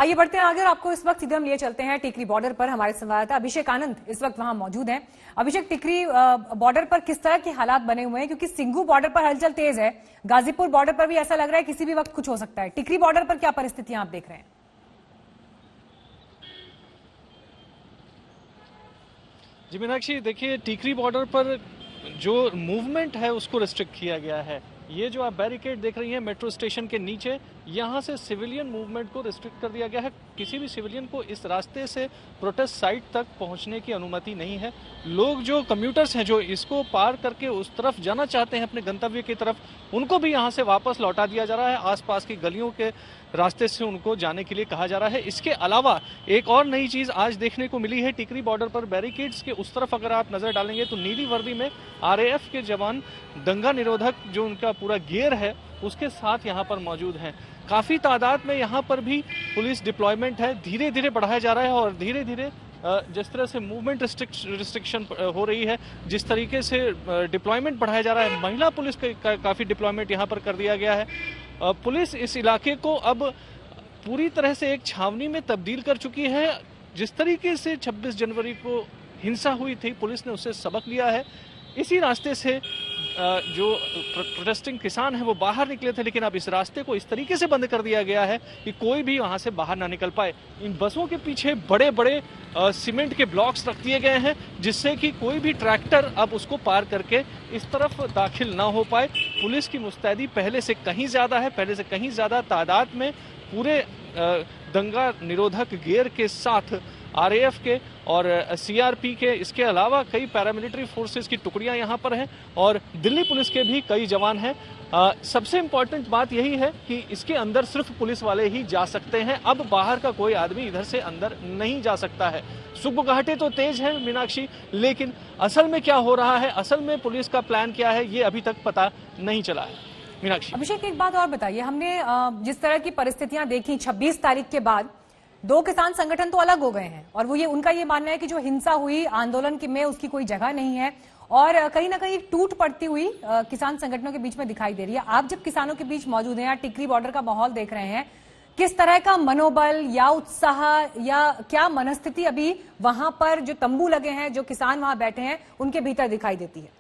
आइए बढ़ते हैं आगे और आपको इस वक्त सीधे हम लिए चलते हैं टिकरी बॉर्डर पर। हमारे संवाददाता अभिषेक आनंद इस वक्त वहां मौजूद हैं। अभिषेक, टिकरी बॉर्डर पर किस तरह के हालात बने हुए हैं, क्योंकि सिंघू बॉर्डर पर हलचल तेज है, गाजीपुर बॉर्डर पर भी ऐसा लग रहा है किसी भी वक्त कुछ हो सकता है। टिकरी बॉर्डर पर क्या परिस्थितियां आप देख रहे हैं? जी मीनाक्षी, देखिए टिकरी बॉर्डर पर जो मूवमेंट है उसको रिस्ट्रिक्ट किया गया है। ये जो आप बैरिकेड देख रही हैं मेट्रो स्टेशन के नीचे, यहाँ से सिविलियन मूवमेंट को रिस्ट्रिक्ट कर दिया गया है। किसी भी सिविलियन को इस रास्ते से प्रोटेस्ट साइट तक पहुँचने की अनुमति नहीं है। लोग जो कम्यूटर्स हैं जो इसको पार करके उस तरफ जाना चाहते हैं अपने गंतव्य की तरफ, उनको भी यहाँ से वापस लौटा दिया जा रहा है। आसपास की गलियों के रास्ते से उनको जाने के लिए कहा जा रहा है। इसके अलावा एक और नई चीज आज देखने को मिली है। टिकरी बॉर्डर पर बैरिकेड्स के उस तरफ अगर आप नजर डालेंगे तो नीली वर्दी में आरएएफ के जवान दंगा निरोधक जो उनका पूरा गियर है उसके साथ यहाँ पर मौजूद हैं। काफी तादाद में यहाँ पर भी पुलिस डिप्लॉयमेंट है, धीरे धीरे बढ़ाया जा रहा है। और धीरे धीरे जिस तरह से मूवमेंट रिस्ट्रिक्शन हो रही है, जिस तरीके से डिप्लॉयमेंट बढ़ाया जा रहा है, महिला पुलिस का काफी डिप्लॉयमेंट यहाँ पर कर दिया गया है। पुलिस इस इलाके को अब पूरी तरह से एक छावनी में तब्दील कर चुकी है। जिस तरीके से 26 जनवरी को हिंसा हुई थी, पुलिस ने उससे सबक लिया है। इसी रास्ते से जो प्रोटेस्टिंग किसान है वो बाहर निकले थे, लेकिन अब इस रास्ते को इस तरीके से बंद कर दिया गया है कि कोई भी वहां से बाहर ना निकल पाए। इन बसों के पीछे बड़े बड़े सीमेंट के ब्लॉक्स रख दिए गए हैं, जिससे कि कोई भी ट्रैक्टर अब उसको पार करके इस तरफ दाखिल ना हो पाए। पुलिस की मुस्तैदी पहले से कहीं ज्यादा है, पहले से कहीं ज्यादा तादाद में पूरे दंगा निरोधक गियर के साथ आरएएफ के और सीआरपी के, इसके अलावा कई पैरामिलिट्री फोर्सेस की टुकड़ियां यहां पर हैं और दिल्ली पुलिस के भी कई जवान हैं। सबसे इंपॉर्टेंट बात यही है कि इसके अंदर सिर्फ पुलिस वाले ही जा सकते हैं। अब बाहर का कोई आदमी इधर से अंदर नहीं जा सकता है। सुबगाहटें तो तेज है मीनाक्षी, लेकिन असल में क्या हो रहा है, असल में पुलिस का प्लान क्या है, ये अभी तक पता नहीं चला है। मीनाक्षी, अभिषेक एक बात और बताइए, हमने जिस तरह की परिस्थितियां देखी 26 तारीख के बाद, दो किसान संगठन तो अलग हो गए हैं और वो उनका ये मानना है कि जो हिंसा हुई आंदोलन में उसकी कोई जगह नहीं है और कहीं ना कहीं टूट पड़ती हुई किसान संगठनों के बीच में दिखाई दे रही है। आप जब किसानों के बीच मौजूद हैं या टिकरी बॉर्डर का माहौल देख रहे हैं, किस तरह का मनोबल या उत्साह या क्या मनस्थिति अभी वहां पर जो तंबू लगे हैं, जो किसान वहां बैठे हैं, उनके भीतर दिखाई देती है?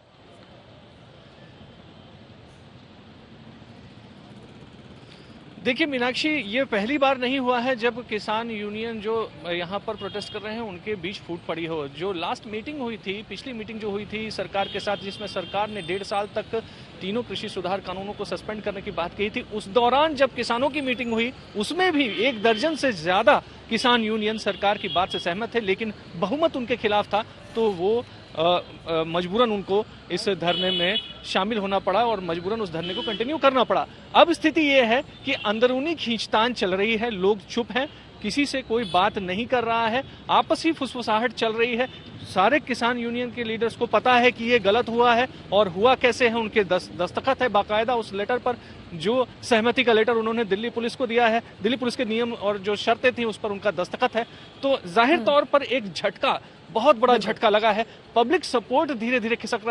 देखिए मीनाक्षी, ये पहली बार नहीं हुआ है जब किसान यूनियन जो यहाँ पर प्रोटेस्ट कर रहे हैं उनके बीच फूट पड़ी हो। जो लास्ट मीटिंग हुई थी, पिछली मीटिंग जो हुई थी सरकार के साथ, जिसमें सरकार ने 1.5 साल तक तीनों कृषि सुधार कानूनों को सस्पेंड करने की बात कही थी, उस दौरान जब किसानों की मीटिंग हुई उसमें भी 1 दर्जन से ज्यादा किसान यूनियन सरकार की बात से सहमत थे, लेकिन बहुमत उनके खिलाफ था, तो वो मजबूरन उनको इस धरने में शामिल होना पड़ा और मजबूरन उस धरने को कंटिन्यू करना पड़ा। अब स्थिति ये है कि अंदरूनी खींचतान चल रही है, लोग चुप हैं, किसी से कोई बात नहीं कर रहा है, आपसी फुसफुसाहट चल रही है। सारे किसान यूनियन के लीडर्स को पता है कि ये गलत हुआ है और हुआ कैसे है। उनके दस्तखत है बाकायदा उस लेटर पर, जो सहमति का लेटर उन्होंने दिल्ली पुलिस को दिया है। दिल्ली पुलिस के नियम और जो शर्तें थी उस पर उनका दस्तखत है। तो जाहिर तौर पर एक झटका, बहुत बड़ा झटका लगा है। पब्लिक सपोर्ट धीरे धीरे खिसक रहा है।